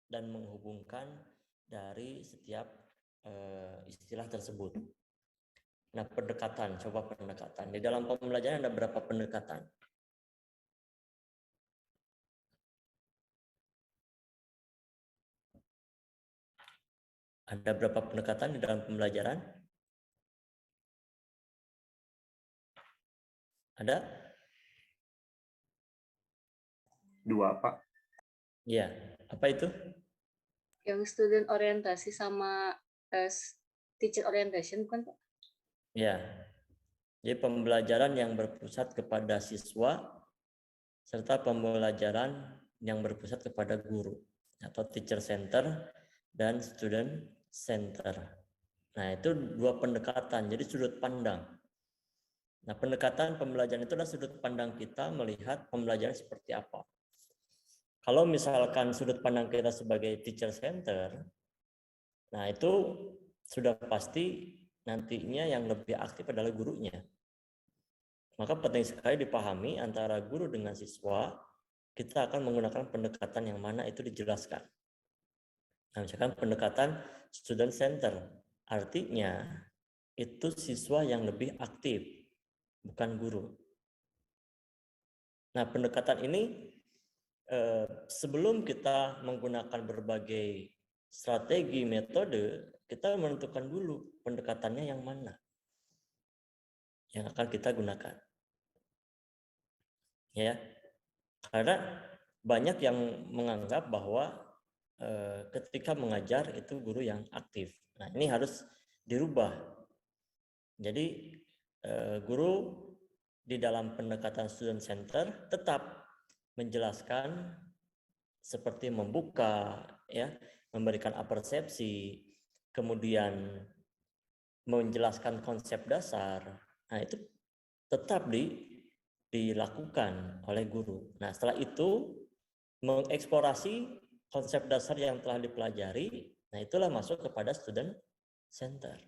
dan menghubungkan dari setiap istilah tersebut. Nah, pendekatan, coba pendekatan. Di dalam pembelajaran ada berapa pendekatan? Ada berapa pendekatan di dalam pembelajaran? Ada? 2, Pak. Iya. Apa itu? Yang student orientasi sama teacher orientation, bukan Pak? Ya. Jadi pembelajaran yang berpusat kepada siswa serta pembelajaran yang berpusat kepada guru atau teacher center dan student center. Nah, itu dua pendekatan, jadi sudut pandang. Nah, pendekatan pembelajaran itu adalah sudut pandang kita melihat pembelajaran seperti apa. Kalau misalkan sudut pandang kita sebagai teacher center, nah itu sudah pasti nantinya yang lebih aktif adalah gurunya. Maka penting sekali dipahami antara guru dengan siswa, kita akan menggunakan pendekatan yang mana itu dijelaskan. Nah, misalkan pendekatan student center, artinya itu siswa yang lebih aktif, bukan guru. Nah, pendekatan ini sebelum kita menggunakan berbagai strategi, metode, kita menentukan dulu pendekatannya yang mana yang akan kita gunakan. Ya, karena banyak yang menganggap bahwa ketika mengajar itu guru yang aktif. Nah, ini harus dirubah. Jadi guru di dalam pendekatan student center tetap menjelaskan seperti membuka, ya, memberikan apersepsi, kemudian menjelaskan konsep dasar. Nah, itu tetap dilakukan oleh guru. Nah, setelah itu mengeksplorasi konsep dasar yang telah dipelajari, nah itulah masuk kepada student center.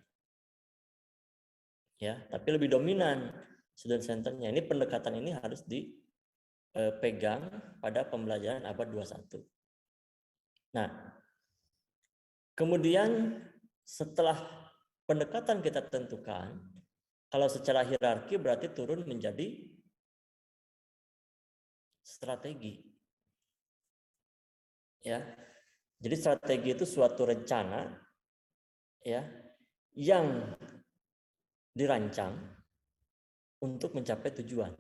Ya, tapi lebih dominan student centernya. Ini pendekatan ini harus dipegang pada pembelajaran abad 21. Nah, kemudian setelah pendekatan kita tentukan, kalau secara hierarki berarti turun menjadi strategi. Ya. Jadi strategi itu suatu rencana, ya, yang dirancang untuk mencapai tujuan.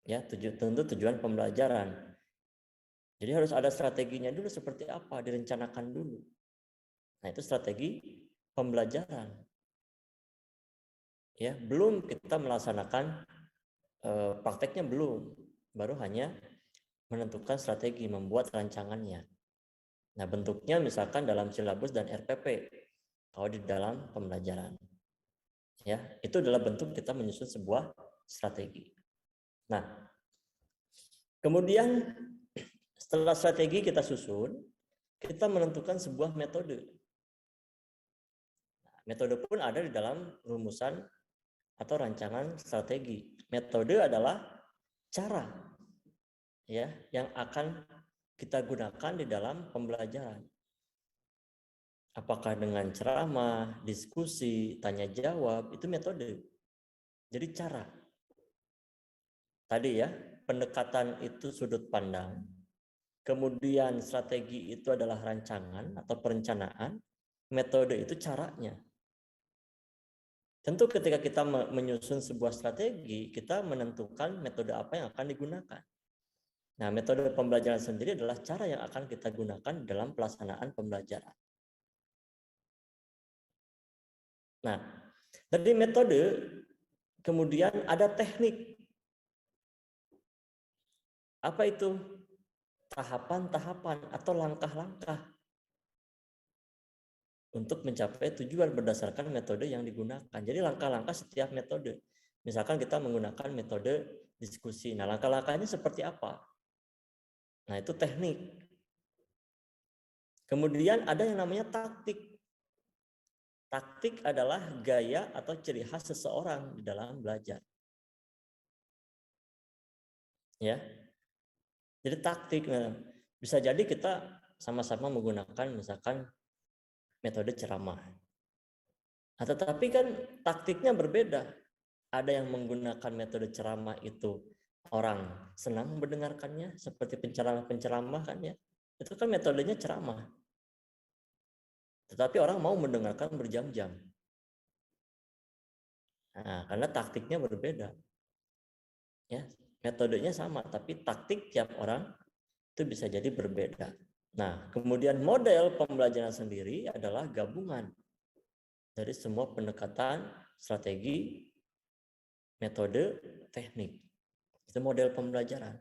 Ya, tentu tujuan pembelajaran. Jadi harus ada strateginya dulu seperti apa, direncanakan dulu. Nah, itu strategi pembelajaran. Ya, belum kita melaksanakan prakteknya belum, baru hanya menentukan strategi, membuat rancangannya. Nah, bentuknya misalkan dalam silabus dan RPP kalau di dalam pembelajaran. Ya, itu adalah bentuk kita menyusun sebuah strategi. Nah, kemudian setelah strategi kita susun, kita menentukan sebuah metode. Nah, metode pun ada di dalam rumusan atau rancangan strategi. Metode adalah cara, ya, yang akan kita gunakan di dalam pembelajaran. Apakah dengan ceramah, diskusi, tanya jawab, itu metode. Jadi cara. Tadi ya, pendekatan itu sudut pandang. Kemudian strategi itu adalah rancangan atau perencanaan. Metode itu caranya. Tentu ketika kita menyusun sebuah strategi, kita menentukan metode apa yang akan digunakan. Nah, metode pembelajaran sendiri adalah cara yang akan kita gunakan dalam pelaksanaan pembelajaran. Nah, dari metode kemudian ada teknik. Apa itu? Tahapan-tahapan atau langkah-langkah untuk mencapai tujuan berdasarkan metode yang digunakan. Jadi langkah-langkah setiap metode. Misalkan kita menggunakan metode diskusi. Nah, langkah-langkahnya seperti apa? Nah, itu teknik. Kemudian ada yang namanya taktik. Taktik adalah gaya atau ciri khas seseorang di dalam belajar. Ya. Jadi taktik, bisa jadi kita sama-sama menggunakan misalkan metode ceramah. Nah, tetapi kan taktiknya berbeda. Ada yang menggunakan metode ceramah itu orang senang mendengarkannya seperti penceramah kan ya. Itu kan metodenya ceramah. Tetapi orang mau mendengarkan berjam-jam. Nah, karena taktiknya berbeda. Ya, metodenya sama tapi taktik tiap orang itu bisa jadi berbeda. Nah, kemudian model pembelajaran sendiri adalah gabungan dari semua pendekatan, strategi, metode, teknik. Itu model pembelajaran.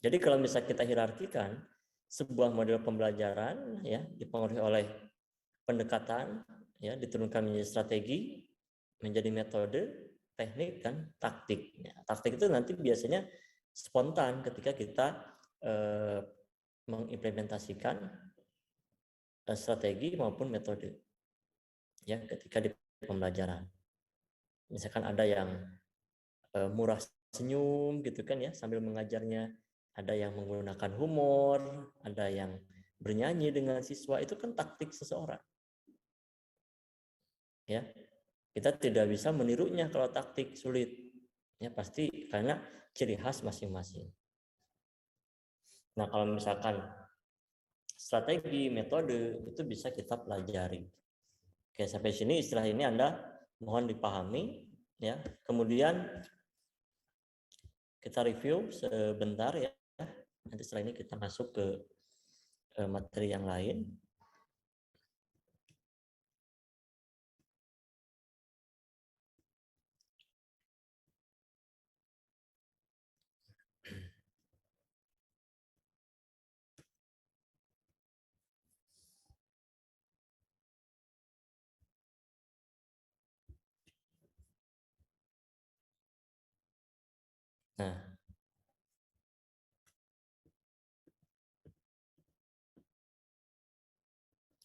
Jadi kalau misalnya kita hierarkikan sebuah model pembelajaran ya dipengaruhi oleh pendekatan ya diturunkan menjadi strategi, menjadi metode, teknik dan taktik. Ya, taktik itu nanti biasanya spontan ketika kita mengimplementasikan strategi maupun metode ya ketika di pembelajaran. Misalkan ada yang murah senyum gitu kan ya sambil mengajarnya, ada yang menggunakan humor, ada yang bernyanyi dengan siswa, itu kan taktik seseorang. Ya. Kita tidak bisa menirunya kalau taktik sulit. Ya pasti karena ciri khas masing-masing. Nah, kalau misalkan strategi, metode itu bisa kita pelajari. Oke, sampai sini istilah ini Anda mohon dipahami ya. Kemudian kita review sebentar ya. Nanti setelah ini kita masuk ke materi yang lain. Nah,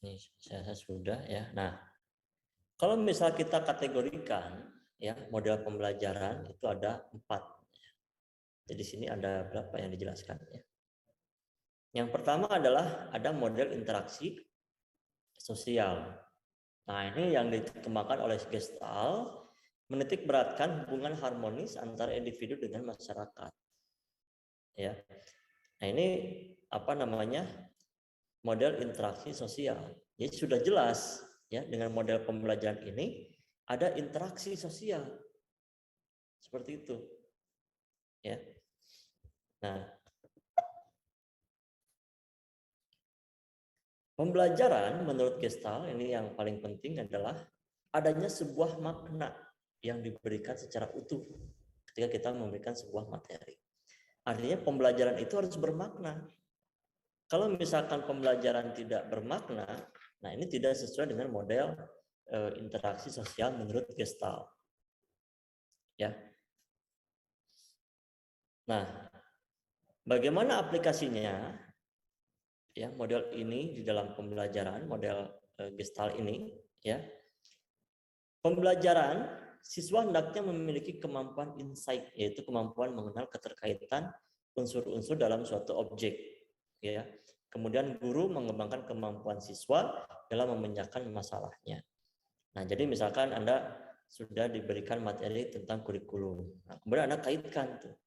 ini saya sudah ya. Nah, kalau misal kita kategorikan ya model pembelajaran itu ada 4. Jadi sini ada berapa yang dijelaskan ya. Yang pertama adalah ada model interaksi sosial. Nah, ini yang dikembangkan oleh Gestalt menitik beratkan hubungan harmonis antara individu dengan masyarakat. Ya. Nah, ini apa namanya? Model interaksi sosial. Jadi sudah jelas ya dengan model pembelajaran ini ada interaksi sosial. Seperti itu. Ya. Nah, pembelajaran menurut Gestalt ini yang paling penting adalah adanya sebuah makna yang diberikan secara utuh ketika kita memberikan sebuah materi. Artinya pembelajaran itu harus bermakna. Kalau misalkan pembelajaran tidak bermakna, nah ini tidak sesuai dengan model interaksi sosial menurut Gestalt. Ya. Nah, bagaimana aplikasinya? Ya, model ini di dalam pembelajaran, model Gestalt ini, ya. Pembelajaran siswa hendaknya memiliki kemampuan insight, yaitu kemampuan mengenal keterkaitan unsur-unsur dalam suatu objek, ya. Kemudian guru mengembangkan kemampuan siswa dalam memecahkan masalahnya. Nah, jadi misalkan Anda sudah diberikan materi tentang kurikulum, nah, kemudian Anda kaitkan tuh,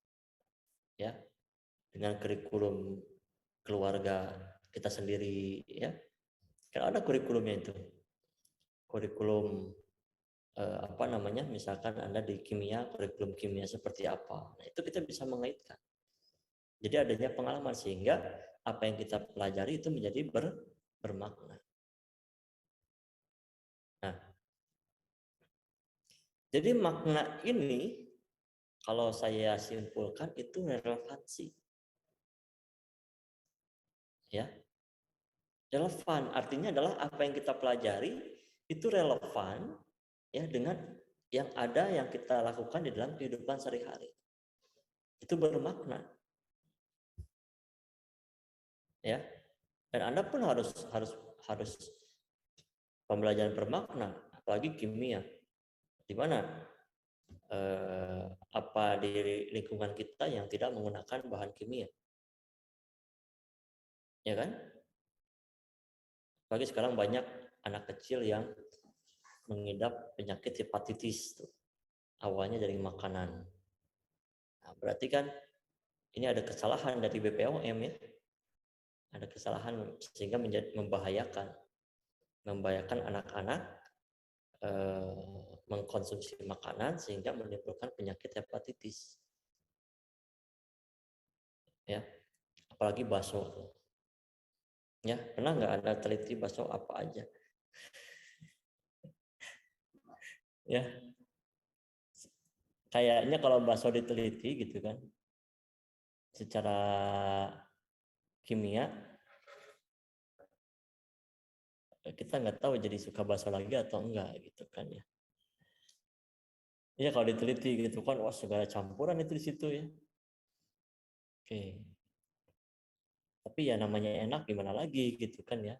ya, dengan kurikulum keluarga kita sendiri, ya. Kan ada kurikulumnya itu, kurikulum apa namanya, misalkan Anda di kimia, kurikulum kimia seperti apa. Nah, itu kita bisa mengaitkan. Jadi adanya pengalaman sehingga apa yang kita pelajari itu menjadi bermakna. Nah, jadi makna ini kalau saya simpulkan itu relevansi. Ya. Relevan artinya adalah apa yang kita pelajari itu relevan ya dengan yang ada yang kita lakukan di dalam kehidupan sehari-hari. Itu bermakna. Ya. Dan Anda pun harus pembelajaran bermakna, apalagi kimia. Di mana apa di lingkungan kita yang tidak menggunakan bahan kimia, ya kan? Bagi sekarang banyak anak kecil yang mengidap penyakit hepatitis tuh. Awalnya dari makanan. Nah, berarti kan ini ada kesalahan dari BPOM ya. Ada kesalahan sehingga membahayakan anak-anak mengkonsumsi makanan sehingga menimbulkan penyakit hepatitis. Ya, apalagi bakso. Ya, pernah nggak Anda teliti bakso apa aja? Ya, kayaknya kalau bakso diteliti gitu kan, secara kimia kita nggak tahu jadi suka bakso lagi atau enggak gitu kan ya. Iya kalau diteliti gitu kan, wah segala campuran itu di situ ya. Oke. Tapi ya namanya enak gimana lagi gitu kan ya.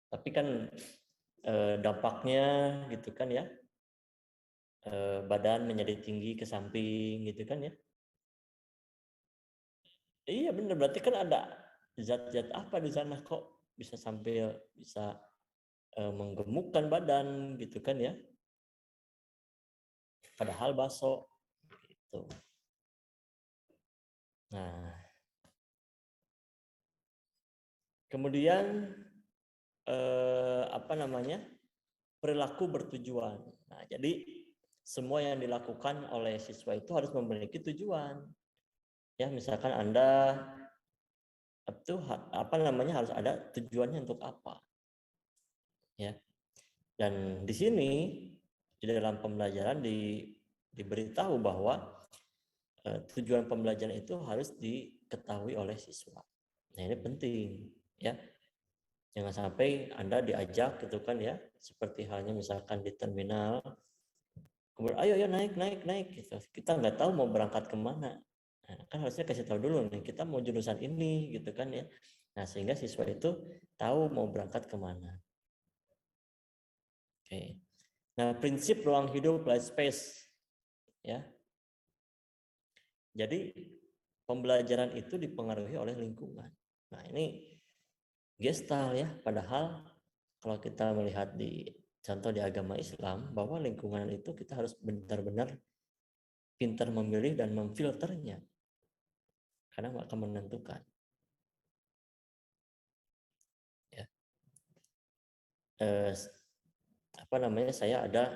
Tapi kan dampaknya gitu kan ya, badan menjadi tinggi ke samping gitu kan ya. Iya benar, berarti kan ada zat-zat apa di sana kok bisa sampai bisa menggemukkan badan gitu kan ya. Padahal bakso gitu. Nah, kemudian apa namanya? Perilaku bertujuan. Nah, jadi semua yang dilakukan oleh siswa itu harus memiliki tujuan. Ya, misalkan Anda itu apa namanya harus ada tujuannya untuk apa. Ya. Dan di sini di dalam pembelajaran diberitahu bahwa tujuan pembelajaran itu harus diketahui oleh siswa. Nah, ini penting ya. Jangan sampai Anda diajak gitu kan ya, seperti halnya misalkan di terminal, kemudian ayo naik gitu. Kita nggak tahu mau berangkat kemana. Nah, kan harusnya kasih tahu dulu nih, kita mau jurusan ini gitu kan ya. Nah, sehingga siswa itu tahu mau berangkat kemana. Oke. Nah, prinsip ruang hidup life space ya. Jadi pembelajaran itu dipengaruhi oleh lingkungan. Nah, ini gestal ya, padahal kalau kita melihat di contoh di agama Islam bahwa lingkungan itu kita harus benar-benar pintar memilih dan memfilternya karena akan menentukan ya. Apa namanya, saya ada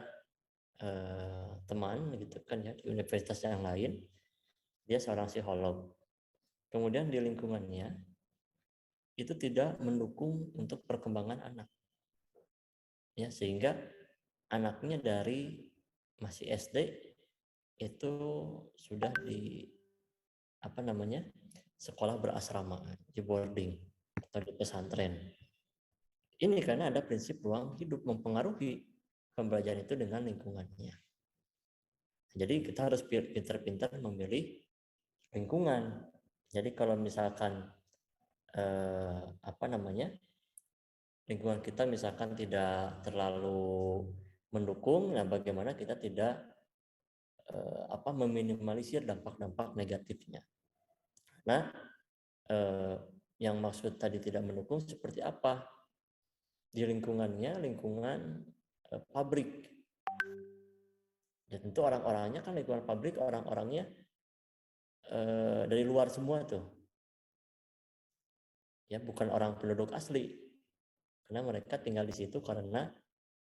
teman gitu kan ya di universitas yang lain, dia seorang psikolog, kemudian di lingkungannya itu tidak mendukung untuk perkembangan anak ya, sehingga anaknya dari masih SD itu sudah di apa namanya sekolah berasrama, di boarding atau di pesantren. Ini karena ada prinsip ruang hidup mempengaruhi pembelajaran itu dengan lingkungannya. Jadi kita harus pintar-pintar memilih lingkungan. Jadi kalau misalkan apa namanya lingkungan kita misalkan tidak terlalu mendukung, nah bagaimana kita tidak meminimalisir dampak-dampak negatifnya. Nah, yang maksud tadi tidak mendukung seperti apa? Di lingkungannya, lingkungan pabrik. Dan tentu orang-orangnya kan lingkungan pabrik, orang-orangnya dari luar semua tuh. Ya, bukan orang penduduk asli. Karena mereka tinggal di situ karena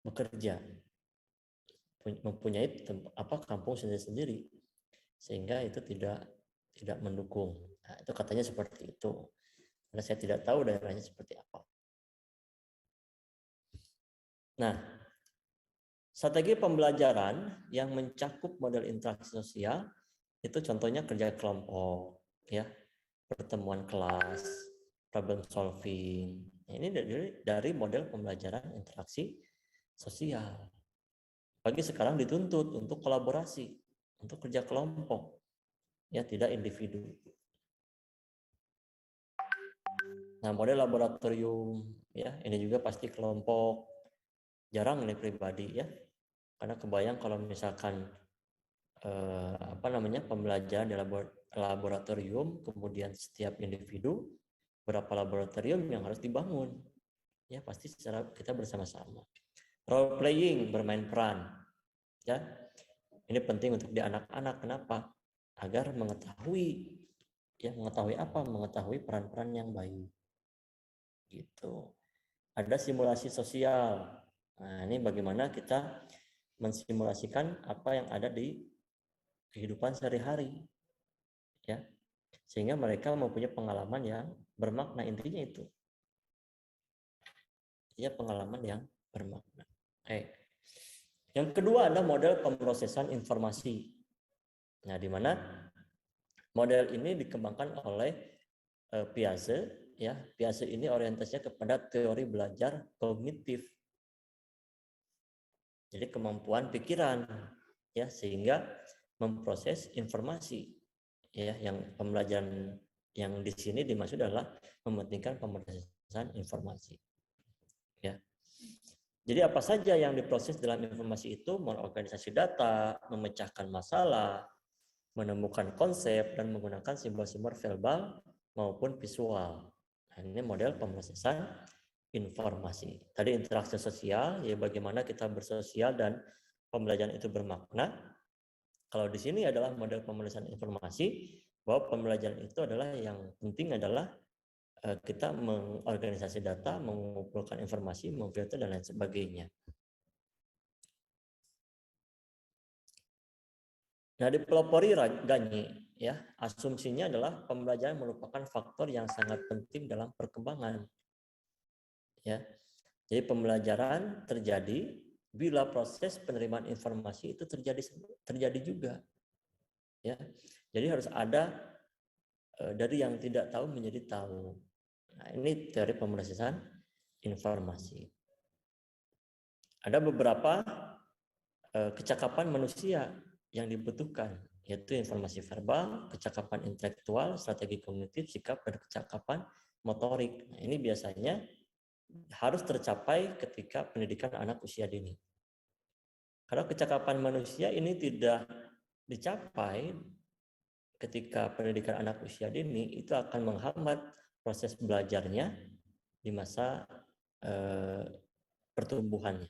bekerja. Mempunyai kampung sendiri-sendiri. Sehingga itu tidak mendukung. Nah, itu katanya seperti itu. Karena saya tidak tahu daerahnya seperti apa. Nah, strategi pembelajaran yang mencakup model interaksi sosial itu contohnya kerja kelompok, ya, pertemuan kelas, problem solving. Ini dari model pembelajaran interaksi sosial. Bagi sekarang dituntut untuk kolaborasi, untuk kerja kelompok, ya tidak individu. Nah, model laboratorium, ya ini juga pasti kelompok. Jarang ini pribadi ya, karena kebayang kalau misalkan pembelajaran di laboratorium, kemudian setiap individu berapa laboratorium yang harus dibangun. Ya, pasti secara kita bersama-sama. Role playing, bermain peran. Ya. Ini penting untuk di anak-anak. Kenapa? Agar mengetahui apa? Mengetahui peran-peran yang baik. Gitu. Ada simulasi sosial. Nah, ini bagaimana kita mensimulasikan apa yang ada di kehidupan sehari-hari. Ya. Sehingga mereka mempunyai pengalaman yang bermakna, intinya itu. Ya, pengalaman yang bermakna. Yang kedua adalah model pemrosesan informasi. Nah, di mana model ini dikembangkan oleh Piaget. Ya, Piaget ini orientasinya kepada teori belajar kognitif. Jadi kemampuan pikiran, ya, sehingga memproses informasi. Ya, yang pembelajaran yang di sini dimaksud adalah mementingkan pemrosesan informasi. Ya. Jadi apa saja yang diproses dalam informasi itu? Mengorganisasi data, memecahkan masalah, menemukan konsep, dan menggunakan simbol-simbol verbal maupun visual. Nah, ini model pemrosesan informasi. Tadi interaksi sosial, ya bagaimana kita bersosial dan pembelajaran itu bermakna. Kalau di sini adalah model pemrosesan informasi, bahwa pembelajaran itu adalah yang penting adalah kita mengorganisasi data, mengumpulkan informasi, memfilter dan lain sebagainya. Nah, dipelopori Gagne, ya, asumsinya adalah pembelajaran merupakan faktor yang sangat penting dalam perkembangan. Ya, jadi pembelajaran terjadi bila proses penerimaan informasi itu terjadi juga. Ya, jadi harus ada dari yang tidak tahu menjadi tahu. Nah, ini teori pemrosesan informasi. Ada beberapa kecakapan manusia yang dibutuhkan, yaitu informasi verbal, kecakapan intelektual, strategi kognitif, sikap, dan kecakapan motorik. Nah, ini biasanya harus tercapai ketika pendidikan anak usia dini. Kalau kecakapan manusia ini tidak dicapai ketika pendidikan anak usia dini, itu akan menghambat proses belajarnya di masa pertumbuhannya.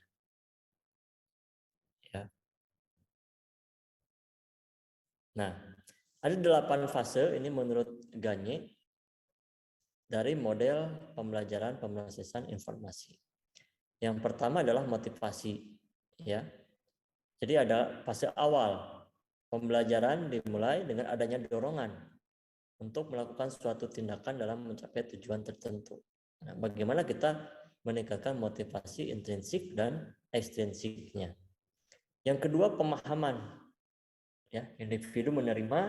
Ya. Nah, ada 8 fase ini menurut Gagne dari model pembelajaran pemrosesan informasi. Yang pertama adalah motivasi, ya. Jadi ada fase awal. Pembelajaran dimulai dengan adanya dorongan untuk melakukan suatu tindakan dalam mencapai tujuan tertentu. Nah, bagaimana kita meningkatkan motivasi intrinsik dan ekstrinsiknya. Yang kedua, pemahaman. Ya, individu menerima,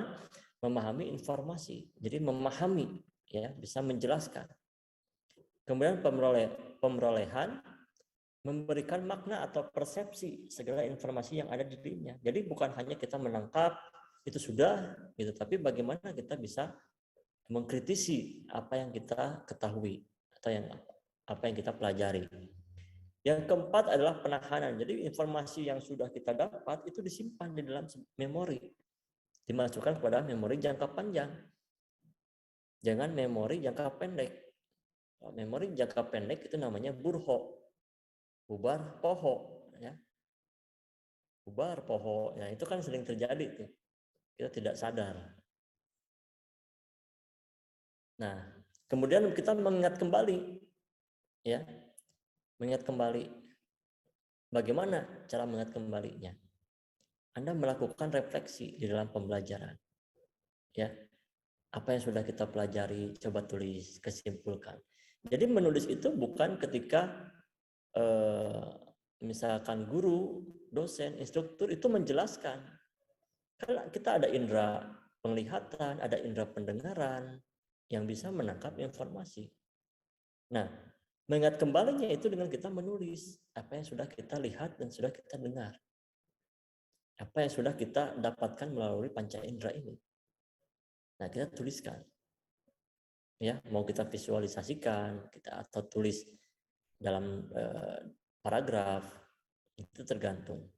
memahami informasi. Jadi memahami, ya, bisa menjelaskan. Kemudian pemerolehan, memberikan makna atau persepsi segala informasi yang ada di dirinya. Jadi bukan hanya kita menangkap itu sudah gitu, tapi bagaimana kita bisa mengkritisi apa yang kita ketahui atau apa yang kita pelajari. Yang keempat adalah penahanan. Jadi informasi yang sudah kita dapat itu disimpan di dalam memori, dimasukkan kepada memori jangka panjang. Jangan memori jangka pendek. Memori jangka pendek itu namanya burho, bubar poho, ya. Bubar poho, ya itu kan sering terjadi tuh. Kita tidak sadar. Nah, kemudian kita mengingat kembali, ya, mengingat kembali. Bagaimana cara mengingat kembalinya? Anda melakukan refleksi di dalam pembelajaran, ya. Apa yang sudah kita pelajari, coba tulis, kesimpulkan. Jadi menulis itu bukan ketika misalkan guru, dosen, instruktur itu menjelaskan. Karena kita ada indera penglihatan, ada indera pendengaran yang bisa menangkap informasi. Nah, mengingat kembalinya itu dengan kita menulis apa yang sudah kita lihat dan sudah kita dengar. Apa yang sudah kita dapatkan melalui panca indera ini. Nah, kita tuliskan. Ya, mau kita visualisasikan, kita atau tulis dalam paragraf, itu tergantung.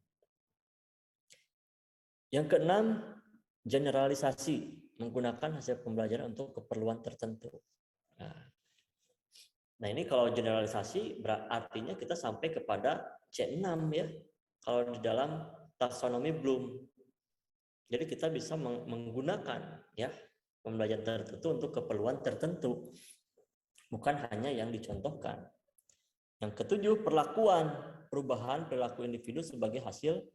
Yang keenam, generalisasi, menggunakan hasil pembelajaran untuk keperluan tertentu. Nah, ini kalau generalisasi artinya kita sampai kepada C6 ya. Kalau di dalam taksonomi Bloom. Jadi kita bisa menggunakan ya pembelajaran tertentu untuk keperluan tertentu. Bukan hanya yang dicontohkan. Yang ketujuh, perlakuan, perubahan perilaku individu sebagai hasil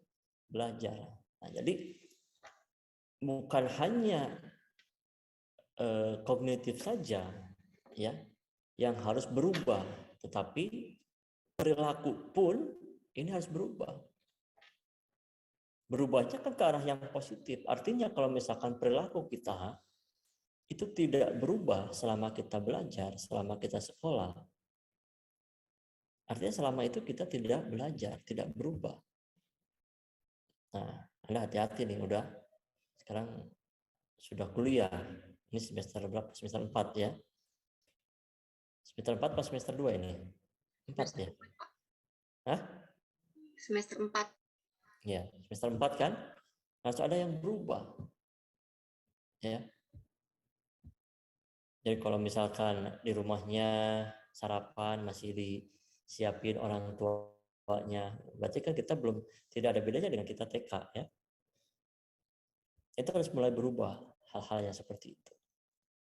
belajar. Nah, jadi bukan hanya kognitif saja ya yang harus berubah, tetapi perilaku pun ini harus berubah. Berubahnya kan ke arah yang positif. Artinya kalau misalkan perilaku kita itu tidak berubah selama kita belajar, selama kita sekolah, artinya selama itu kita tidak belajar, tidak berubah. Nah, Anda hati-hati nih, sekarang sudah kuliah. Ini semester berapa? Semester 4 ya. Semester 4 pas semester 2 ini? 4 ya? Hah? Semester 4. Ya, semester 4 kan? Harus ada yang berubah. Ya. Jadi kalau misalkan di rumahnya sarapan masih disiapin orang tuanya, berarti kan kita tidak ada bedanya dengan kita TK ya. Itu harus mulai berubah hal-hal yang seperti itu.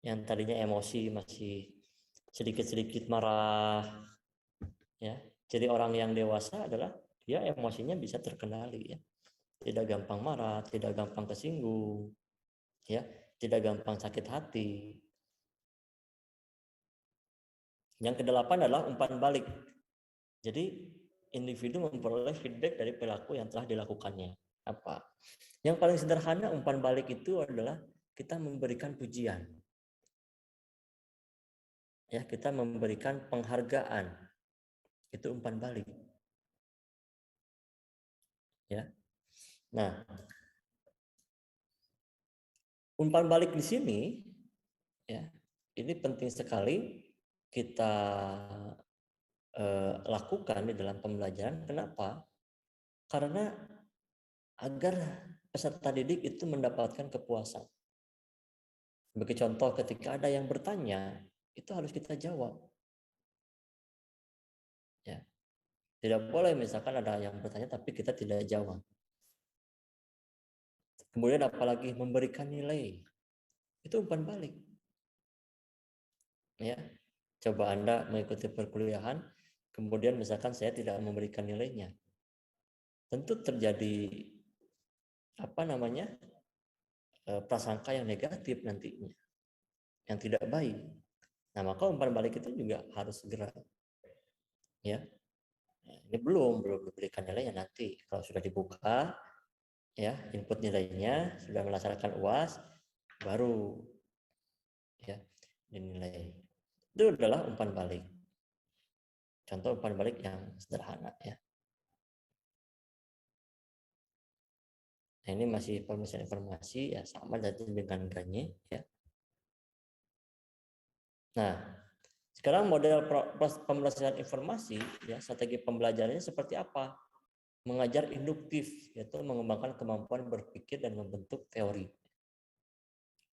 Yang tadinya emosi masih sedikit-sedikit marah ya. Jadi orang yang dewasa adalah dia emosinya bisa terkendali ya. Tidak gampang marah, tidak gampang tersinggung ya, tidak gampang sakit hati. Yang kedelapan adalah umpan balik. Jadi individu memperoleh feedback dari perilaku yang telah dilakukannya. Apa? Yang paling sederhana umpan balik itu adalah kita memberikan pujian. Ya, kita memberikan penghargaan. Itu umpan balik. Ya. Nah, umpan balik di sini ya, ini penting sekali kita lakukan di dalam pembelajaran. Kenapa? Karena agar peserta didik itu mendapatkan kepuasan. Sebagai contoh, ketika ada yang bertanya, itu harus kita jawab. Ya. Tidak boleh misalkan ada yang bertanya tapi kita tidak jawab. Kemudian apalagi memberikan nilai. Itu umpan balik. Ya. Coba Anda mengikuti perkuliahan, kemudian misalkan saya tidak memberikan nilainya. Tentu terjadi prasangka yang negatif nantinya, yang tidak baik. Nah, maka umpan balik itu juga harus segera. Ya. Ini belum diberikan nilainya, nanti kalau sudah dibuka ya input nilainya, sudah melaksanakan UAS, baru ya dinilai. Itu adalah umpan balik. Contoh umpan balik yang sederhana ya. Nah, ini masih pemeriksaan informasi ya, sama dengan Ganye ya. Nah, sekarang model pembelajaran informasi ya, strategi pembelajarannya seperti apa? Mengajar induktif, yaitu mengembangkan kemampuan berpikir dan membentuk teori.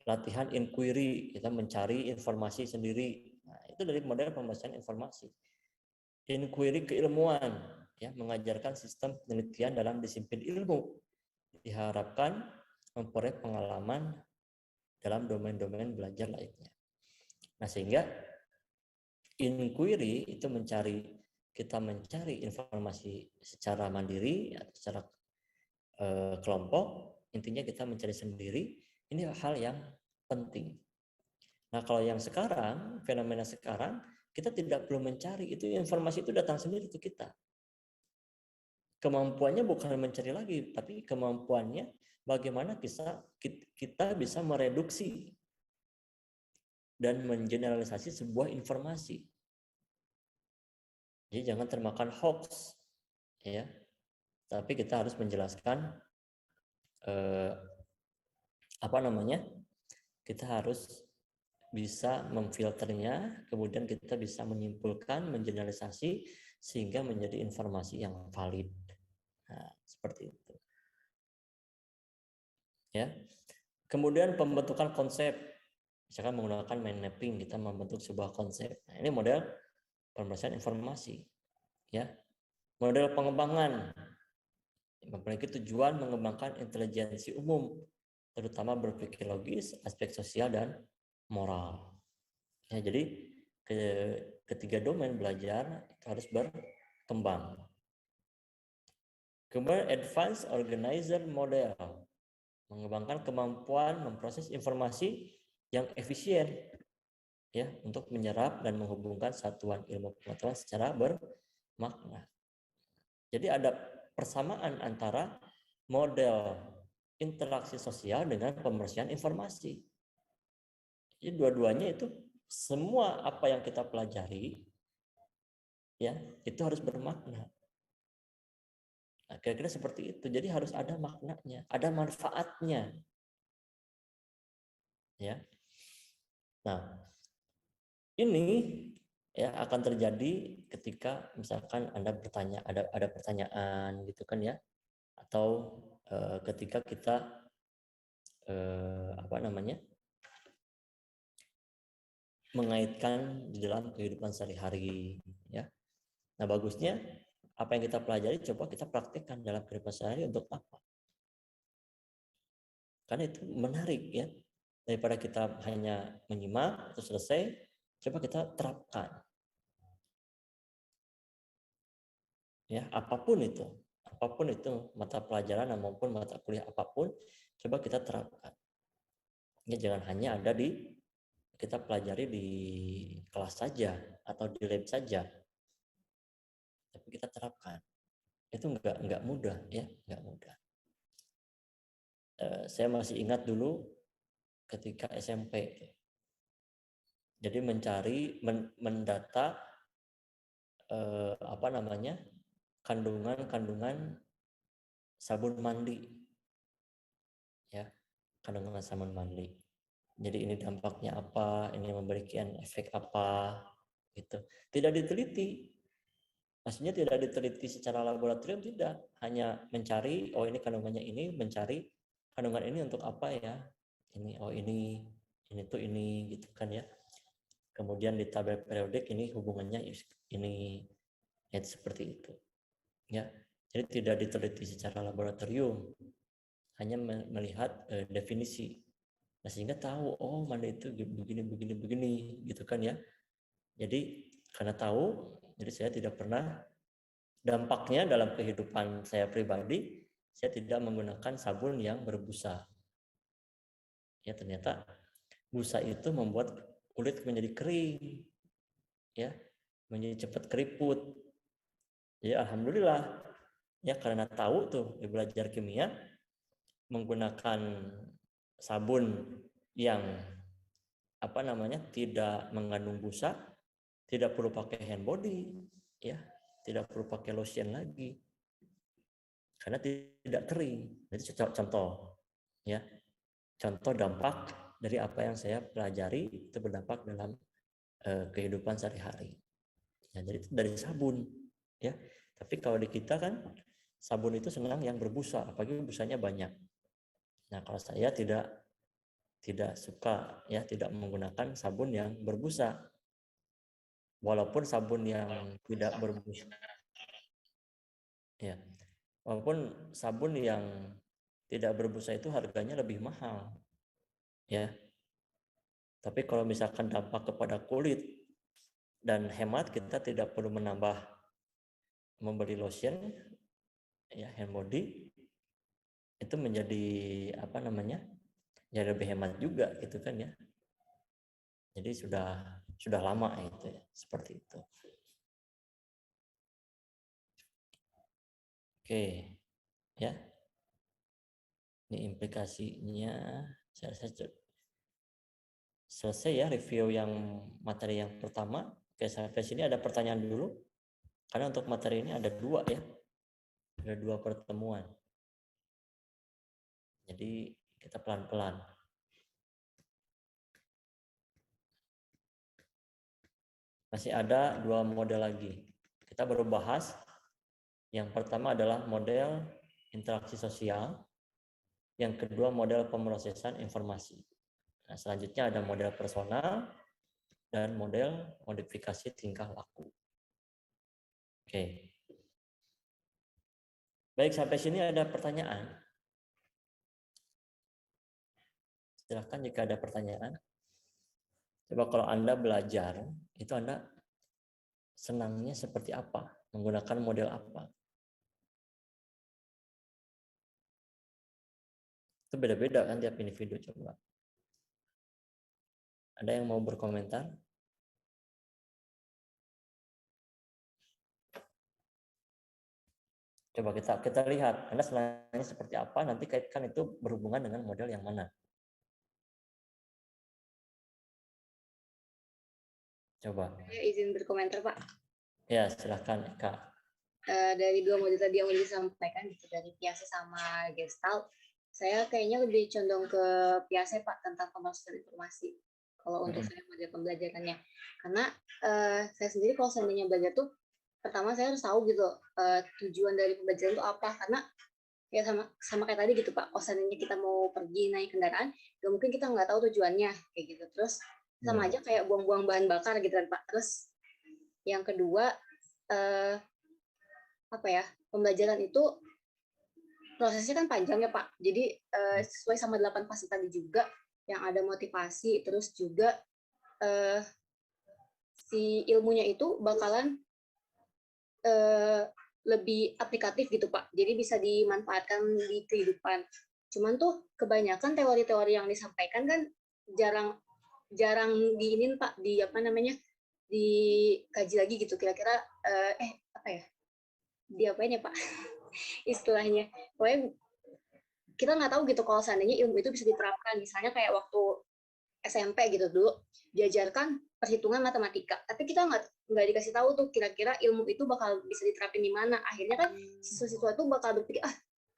Latihan inquiry, kita mencari informasi sendiri. Nah, itu dari model pembelajaran informasi. Inquiry keilmuan, ya, mengajarkan sistem penelitian dalam disiplin ilmu. Diharapkan memperoleh pengalaman dalam domain-domain belajar lainnya. Nah, sehingga inquiry itu kita mencari informasi secara mandiri atau secara kelompok, intinya kita mencari sendiri. Ini hal yang penting. Nah, kalau yang sekarang, fenomena sekarang, kita tidak perlu mencari, itu informasi itu datang sendiri ke kita. Kemampuannya bukan mencari lagi, tapi kemampuannya bagaimana kita bisa mereduksi dan mengeneralisasi sebuah informasi. Jadi jangan termakan hoax, ya. Tapi kita harus menjelaskan kita harus bisa memfilternya, kemudian kita bisa menyimpulkan, mengeneralisasi sehingga menjadi informasi yang valid. Nah, seperti itu. Ya. Kemudian pembentukan konsep, misalkan menggunakan mind mapping, kita membentuk sebuah konsep. Nah, ini model pemrosesan informasi. Ya. Model pengembangan, memiliki tujuan mengembangkan intelijensi umum, terutama berpikir logis, aspek sosial dan moral. Ya, jadi ketiga domain belajar itu harus berkembang. Kemudian advanced organizer model, mengembangkan kemampuan memproses informasi yang efisien, ya, untuk menyerap dan menghubungkan satuan ilmu pengetahuan secara bermakna. Jadi ada persamaan antara model interaksi sosial dengan pemrosian informasi. Jadi dua-duanya itu semua apa yang kita pelajari, ya, itu harus bermakna. Nah, kira-kira seperti itu. Jadi harus ada maknanya, ada manfaatnya. Ya. Nah, ini ya akan terjadi ketika misalkan Anda bertanya, ada pertanyaan gitu kan ya, atau ketika kita mengaitkan di dalam kehidupan sehari-hari, ya. Nah, bagusnya apa yang kita pelajari coba kita praktekkan dalam kehidupan sehari untuk apa? Karena itu menarik, ya. Daripada kita hanya menyimak terus selesai, coba kita terapkan. Ya, apapun itu mata pelajaran maupun mata kuliah apapun, coba kita terapkan. Ya, jangan hanya ada kita pelajari di kelas saja atau di lab saja, tapi kita terapkan. Itu nggak mudah, ya, nggak mudah. Saya masih ingat dulu ketika SMP, jadi mencari mendata kandungan sabun mandi, ya, kandungan sabun mandi. Jadi ini dampaknya apa, ini memberikan efek apa, gitu. Tidak diteliti, maksudnya tidak diteliti secara laboratorium, tidak, hanya mencari, oh ini kandungannya ini, mencari kandungan ini untuk apa ya, ini, oh ini tuh ini, gitu kan ya. Kemudian di tabel periodik ini hubungannya ini, ya, seperti itu, ya. Jadi tidak diteliti secara laboratorium, hanya melihat definisi. Nah, sehingga tahu, oh mana itu begini gitu kan ya. Jadi karena tahu, jadi saya tidak pernah, dampaknya dalam kehidupan saya pribadi, saya tidak menggunakan sabun yang berbusa. Ya, ternyata busa itu membuat kulit menjadi kering, ya, menjadi cepat keriput. Ya, alhamdulillah, ya, karena tahu tuh di belajar kimia, menggunakan sabun yang tidak mengandung busa, tidak perlu pakai hand body, ya, tidak perlu pakai lotion lagi karena tidak kering. Jadi contoh, ya, contoh dampak dari apa yang saya pelajari itu berdampak dalam kehidupan sehari-hari. Ya, jadi itu dari sabun, ya. Tapi kalau di kita kan sabun itu senang yang berbusa, apalagi busanya banyak. Nah, kalau saya tidak suka, ya, tidak menggunakan sabun yang berbusa. Walaupun sabun yang tidak berbusa, ya, walaupun sabun yang tidak berbusa itu harganya lebih mahal, ya. Tapi kalau misalkan dampak kepada kulit dan hemat, kita tidak perlu membeli lotion, ya, hand body, itu menjadi jadi lebih hemat juga, gitu kan ya. Jadi sudah lama itu, ya, seperti itu. Oke, ya. Ini implikasinya. Saya selesai ya review yang materi yang pertama. Oke, sampai sini ada pertanyaan dulu. Karena untuk materi ini ada 2, ya. Ada 2 pertemuan. Jadi kita pelan-pelan. Masih ada 2 model lagi. Kita baru bahas. Yang pertama adalah model interaksi sosial. Yang kedua, model pemrosesan informasi. Nah, selanjutnya ada model personal dan model modifikasi tingkah laku. Oke. Baik, sampai sini ada pertanyaan? Silahkan jika ada pertanyaan. Coba kalau Anda belajar, itu Anda senangnya seperti apa? Menggunakan model apa? Itu beda-beda kan tiap individu. Coba. Ada yang mau berkomentar? Coba kita lihat, Anda senangnya seperti apa, nanti kaitkan itu berhubungan dengan model yang mana. Coba. Saya izin berkomentar, Pak. Ya, silahkan, Kak. Dari dua model tadi yang udah disampaikan, gitu, dari Piaget sama Gestalt, saya kayaknya lebih condong ke Piaget, Pak, tentang pemrosesan informasi. Kalau untuk saya model pembelajarannya. Karena saya sendiri kalau seandainya belajar tuh, pertama saya harus tahu gitu tujuan dari pembelajaran itu apa. Karena ya sama kayak tadi gitu, Pak. Kalau seandainya kita mau pergi naik kendaraan, gak mungkin kita nggak tahu tujuannya kayak gitu. Terus sama aja kayak buang-buang bahan bakar gitu kan, Pak. Terus yang kedua, apa ya, pembelajaran itu prosesnya kan panjang ya, Pak. Jadi sesuai sama 8 fase tadi juga, yang ada motivasi, terus juga si ilmunya itu bakalan lebih aplikatif gitu, Pak. Jadi bisa dimanfaatkan di kehidupan. Cuman tuh kebanyakan teori-teori yang disampaikan kan jarang diinin, Pak, di apa namanya, dikaji lagi gitu, kira-kira apa ya, diapain ya, Pak, istilahnya. Pokoknya kita nggak tahu gitu kalau seandainya ilmu itu bisa diterapkan. Misalnya kayak waktu SMP gitu dulu diajarkan perhitungan matematika, tapi kita nggak dikasih tahu tuh kira-kira ilmu itu bakal bisa diterapin di mana. Akhirnya kan siswa-siswa tuh bakal berpikir,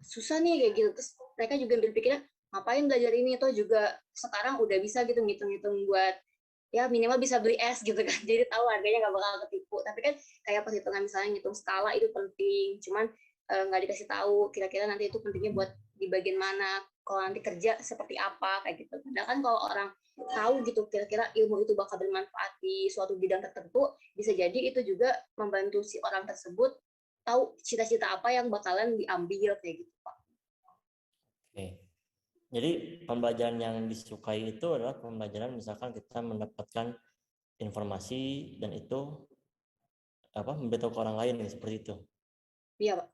susah nih kayak gitu. Terus mereka juga berpikirnya, ngapain belajar ini, toh juga sekarang udah bisa gitu ngitung-ngitung buat ya minimal bisa beli es gitu kan. Jadi tahu harganya nggak bakal ketipu. Tapi kan kayak perhitungan misalnya ngitung skala itu penting, cuman nggak dikasih tahu kira-kira nanti itu pentingnya buat di bagian mana, kalau nanti kerja seperti apa kayak gitu. Padahal kan kalau orang tahu gitu kira-kira ilmu itu bakal bermanfaat di suatu bidang tertentu, bisa jadi itu juga membantu si orang tersebut tahu cita-cita apa yang bakalan diambil kayak gitu, Pak. Oke. Jadi pembelajaran yang disukai itu adalah pembelajaran misalkan kita mendapatkan informasi dan itu memberitahu ke orang lain seperti itu. Iya, Pak.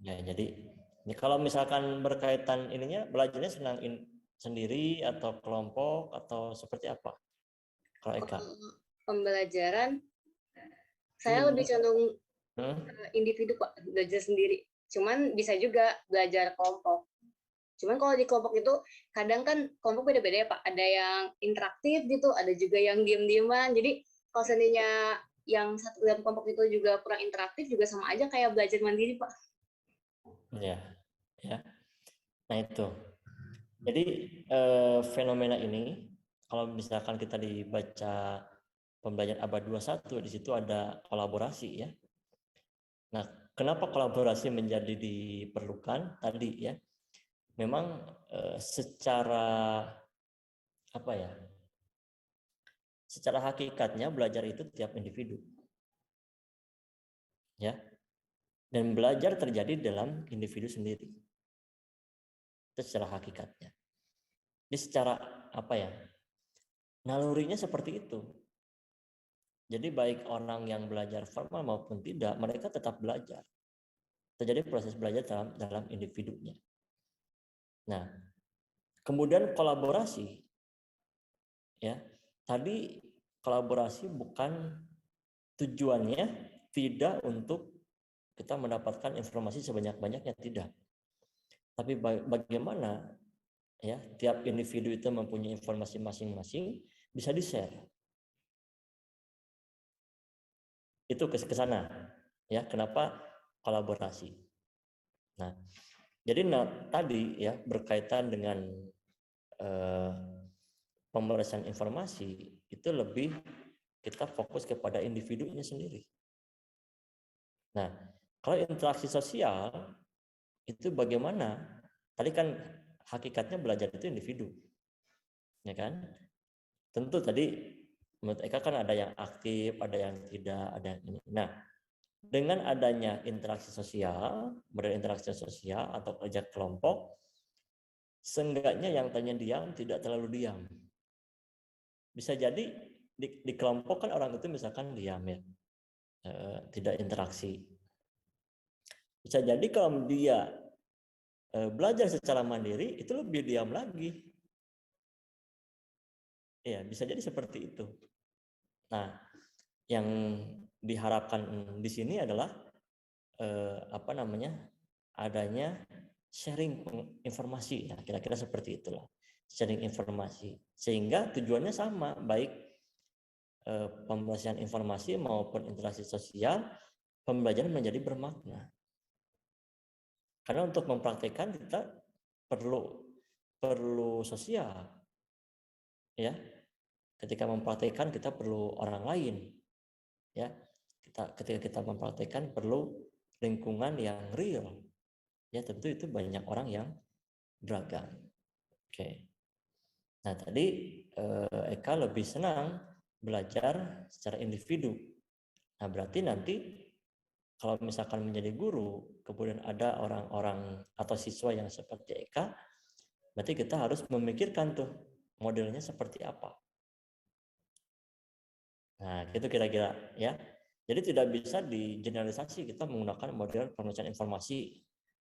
Ya, jadi ini kalau misalkan berkaitan ininya belajarnya senang sendiri atau kelompok atau seperti apa? Kalau Eka? Pembelajaran saya lebih condong individu, Pak, belajar sendiri. Cuman bisa juga belajar kelompok. Cuman kalau di kelompok itu kadang kan kelompok beda-beda ya, Pak. Ada yang interaktif gitu, ada juga yang diam-diaman. Jadi kalau seandainya yang satu dalam kelompok itu juga kurang interaktif, juga sama aja kayak belajar mandiri, Pak. Ya, ya. Nah itu. Jadi fenomena ini kalau misalkan kita dibaca pembelajaran abad 21 di situ ada kolaborasi ya. Nah, kenapa kolaborasi menjadi diperlukan tadi ya? Memang secara apa ya? Secara hakikatnya belajar itu tiap individu. Ya. Dan belajar terjadi dalam individu sendiri. Itu secara hakikatnya. Jadi secara apa ya? Nalurinya seperti itu. Jadi baik orang yang belajar formal maupun tidak, mereka tetap belajar. Terjadi proses belajar dalam individunya. Nah, kemudian kolaborasi, ya. Tadi kolaborasi bukan tujuannya tidak untuk kita mendapatkan informasi sebanyak-banyaknya, tidak. Tapi bagaimana ya tiap individu itu mempunyai informasi masing-masing bisa di-share. Itu ke sana ya, kenapa kolaborasi. Nah, jadi tadi ya berkaitan dengan pemrosesan informasi itu lebih kita fokus kepada individunya sendiri. Nah, kalau interaksi sosial itu bagaimana Tadi kan hakikatnya belajar itu individu, ya kan? Tentu tadi menurut Eka kan ada yang aktif, ada yang tidak, ada yang ini. Nah, dengan adanya interaksi sosial, model interaksi sosial atau kerja kelompok, seenggaknya yang tanya diam tidak terlalu diam. Bisa jadi di kelompok kan orang itu misalkan diam ya, tidak interaksi. Bisa jadi kalau dia belajar secara mandiri itu lebih diam lagi. Ya, bisa jadi seperti itu. Nah, yang diharapkan di sini adalah adanya sharing informasi, ya kira-kira seperti itulah, sharing informasi, sehingga tujuannya sama, baik pembelajaran informasi maupun interaksi sosial, pembelajaran menjadi bermakna. Karena untuk mempraktekkan kita perlu sosial, ya. Ketika mempraktekkan kita perlu orang lain, ya. Ketika kita mempraktekkan perlu lingkungan yang real, ya tentu itu banyak orang yang beragam. Oke. Nah tadi Eka lebih senang belajar secara individu. Nah berarti nanti kalau misalkan menjadi guru, kemudian ada orang-orang atau siswa yang seperti Eka, berarti kita harus memikirkan tuh modelnya seperti apa. Nah itu kira-kira ya. Jadi tidak bisa digeneralisasi kita menggunakan model pembelajaran informasi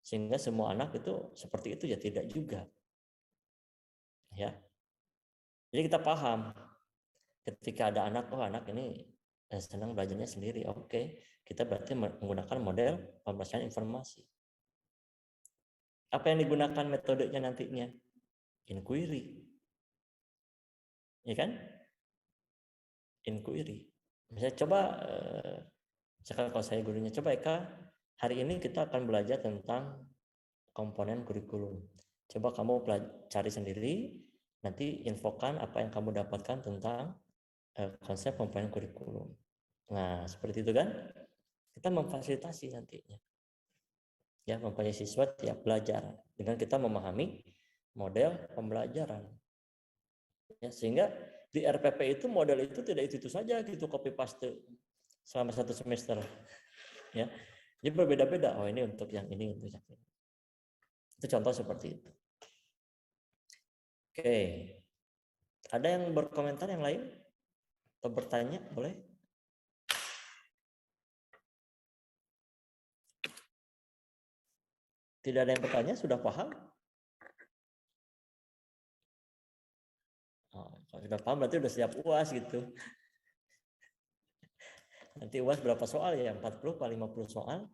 sehingga semua anak itu seperti itu, ya tidak juga. Ya. Jadi kita paham ketika ada anak, oh anak ini senang belajarnya sendiri. Oke, kita berarti menggunakan model pembelajaran informasi. Apa yang digunakan metodenya nantinya? Inquiry. Ya kan? Inquiry. Misalnya coba, misalkan kalau saya gurunya, coba Eka, hari ini kita akan belajar tentang komponen kurikulum. Coba kamu cari sendiri, nanti infokan apa yang kamu dapatkan tentang konsep komponen kurikulum. Nah, seperti itu kan? Kita memfasilitasi nantinya. Ya, mempunyai siswa tiap belajar dengan kita memahami model pembelajaran. Ya, sehingga di RPP itu model itu tidak itu saja gitu copy paste selama 1 semester. Ya. Jadi berbeda-beda. Oh, ini untuk yang ini, untuk yang ini. Itu contoh seperti itu. Oke. Ada yang berkomentar yang lain? Atau bertanya? Boleh? Tidak ada yang bertanya? Sudah paham? Oh, kalau sudah paham berarti sudah siap UAS gitu. Nanti UAS berapa soal ya? 40 atau 50 soal?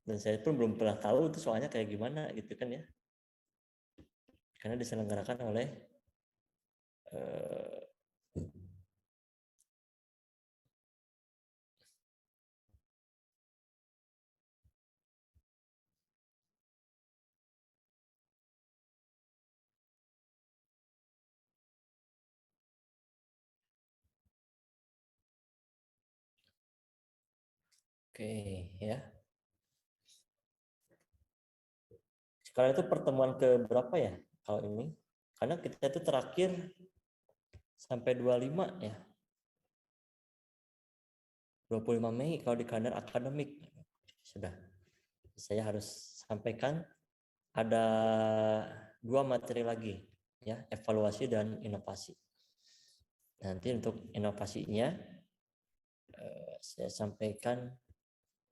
Dan saya pun belum pernah tahu itu soalnya kayak gimana gitu kan ya. Karena diselenggarakan oleh oke ya. Sekarang itu pertemuan ke berapa ya kalau ini? Karena kita itu terakhir sampai 25 ya. 25 Mei kalau di kalender akademik. Sudah. Saya harus sampaikan ada 2 materi lagi ya, evaluasi dan inovasi. Nanti untuk inovasinya saya sampaikan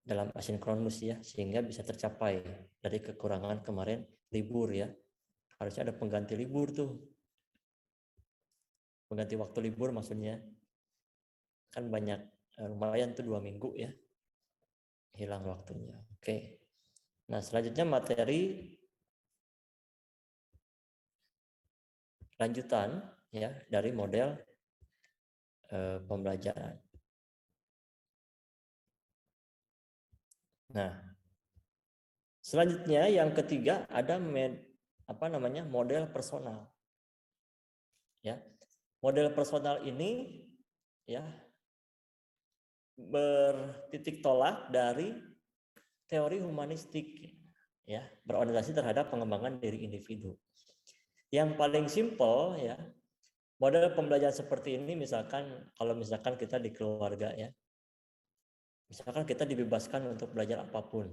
dalam asinkronus ya, sehingga bisa tercapai dari kekurangan kemarin libur ya. Harusnya ada pengganti libur tuh. Pengganti waktu libur maksudnya. Kan banyak, lumayan tuh 2 minggu ya. Hilang waktunya. Oke. Nah, selanjutnya materi lanjutan ya dari model pembelajaran. Nah, selanjutnya yang ketiga ada model personal. Ya. Model personal ini ya bertitik tolak dari teori humanistik ya, berorientasi terhadap pengembangan diri individu. Yang paling simpel ya, model pembelajaran seperti ini misalkan kalau misalkan kita di keluarga ya, misalkan kita dibebaskan untuk belajar apapun,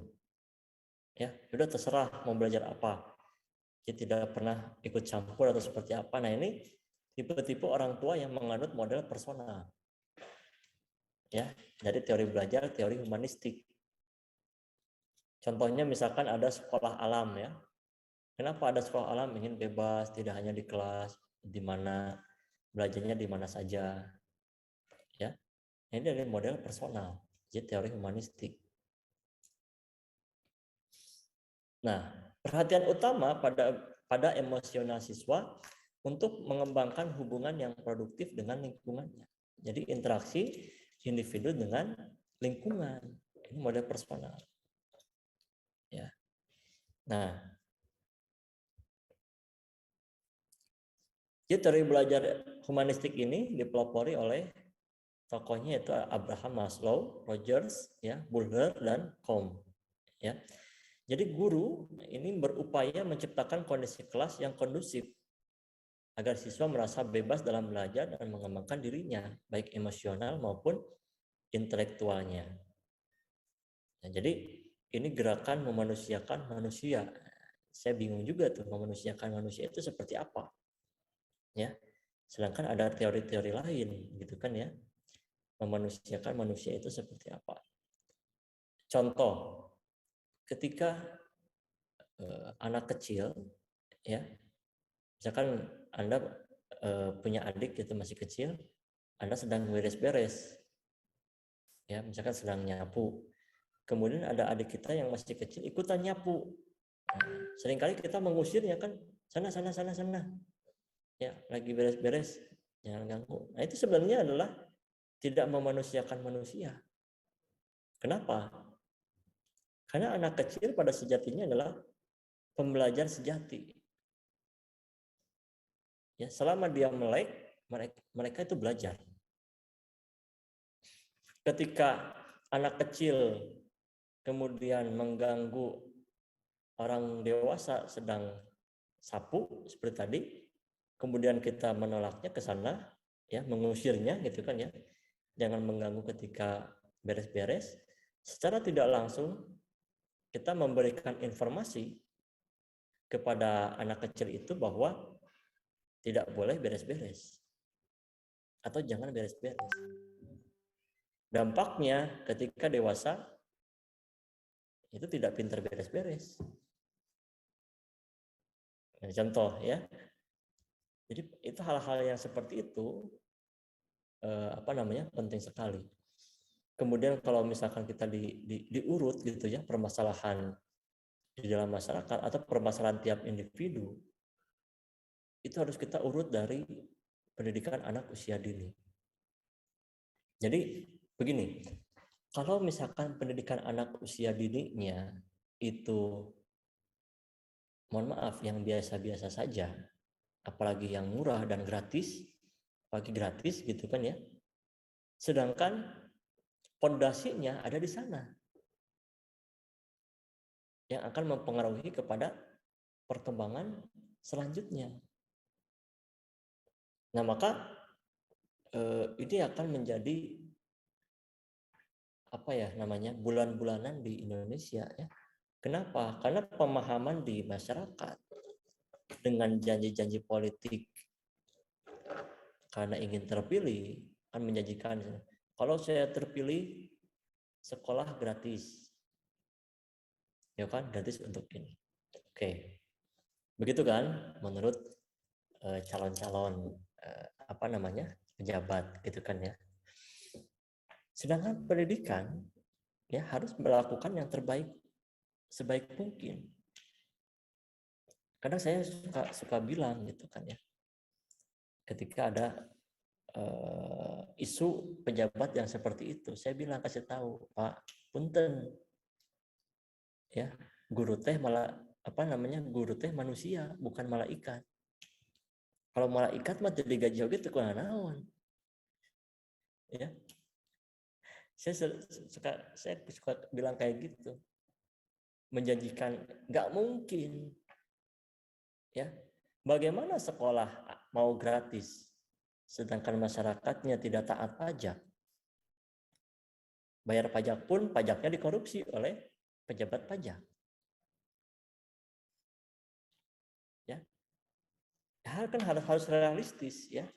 ya udah terserah mau belajar apa, kita tidak pernah ikut campur atau seperti apa. Nah ini tipe-tipe orang tua yang menganut model personal, ya. Jadi teori belajar, teori humanistik. Contohnya misalkan ada sekolah alam ya. Kenapa ada sekolah alam? Ingin bebas, tidak hanya di kelas, di mana belajarnya di mana saja, ya. Ini dari model personal, jadi teori humanistik. Nah, perhatian utama pada emosional siswa untuk mengembangkan hubungan yang produktif dengan lingkungannya. Jadi interaksi individu dengan lingkungan. Ini model personal. Ya. Nah, jadi teori belajar humanistik ini dipelopori oleh tokohnya yaitu Abraham Maslow, Rogers, ya, Buller, dan Combe. Ya. Jadi guru ini berupaya menciptakan kondisi kelas yang kondusif agar siswa merasa bebas dalam belajar dan mengembangkan dirinya, baik emosional maupun intelektualnya. Nah, jadi ini gerakan memanusiakan manusia. Saya bingung juga tuh memanusiakan manusia itu seperti apa, ya. Sedangkan ada teori-teori lain, gitu kan ya. Memanusiakan manusia itu seperti apa? Contoh, ketika anak kecil, ya, misalkan Anda punya adik itu masih kecil, Anda sedang beres-beres, ya, misalkan sedang nyapu. Kemudian ada adik kita yang masih kecil ikutan nyapu. Nah, seringkali kita mengusirnya kan, sana, ya, lagi beres-beres, jangan ganggu. Nah itu sebenarnya adalah tidak memanusiakan manusia. Kenapa? Karena anak kecil pada sejatinya adalah pembelajar sejati. Ya, selama dia melek, mereka itu belajar. Ketika anak kecil kemudian mengganggu orang dewasa sedang sapu seperti tadi, kemudian kita menolaknya ke sana, ya, mengusirnya gitu kan ya. Jangan mengganggu ketika beres-beres. Secara tidak langsung kita memberikan informasi kepada anak kecil itu bahwa tidak boleh beres-beres atau jangan beres-beres. Dampaknya ketika dewasa itu tidak pintar beres-beres. Nah, contoh ya. Jadi itu hal-hal yang seperti itu penting sekali. Kemudian kalau misalkan kita diurut gitu ya permasalahan di dalam masyarakat atau permasalahan tiap individu, itu harus kita urut dari pendidikan anak usia dini. Jadi begini, kalau misalkan pendidikan anak usia dininya itu, mohon maaf, yang biasa-biasa saja, apalagi yang murah dan gratis, apalagi gratis gitu kan ya, sedangkan pondasinya ada di sana yang akan mempengaruhi kepada perkembangan selanjutnya. Nah, maka ini akan menjadi bulan-bulanan di Indonesia ya. Kenapa? Karena pemahaman di masyarakat dengan janji-janji politik karena ingin terpilih akan menjanjikan kalau saya terpilih sekolah gratis. Ya kan, gratis untuk ini. Oke. Begitu kan menurut calon-calon pejabat gitu kan ya. Sedangkan pendidikan ya harus melakukan yang terbaik sebaik mungkin. Kadang saya suka bilang gitu kan ya. Ketika ada isu pejabat yang seperti itu, saya bilang kasih tahu, Pak, punten. Ya, guru teh manusia, bukan malaikat. Kalau malaikat mah jadi gaji oge teu kunaon naon. Ya. Saya suka bilang kayak gitu. menjanjikan, nggak mungkin. Ya, bagaimana sekolah mau gratis, sedangkan masyarakatnya tidak taat pajak? Bayar pajak pun pajaknya dikorupsi oleh pejabat pajak. Ya, hal kan harus realistis ya.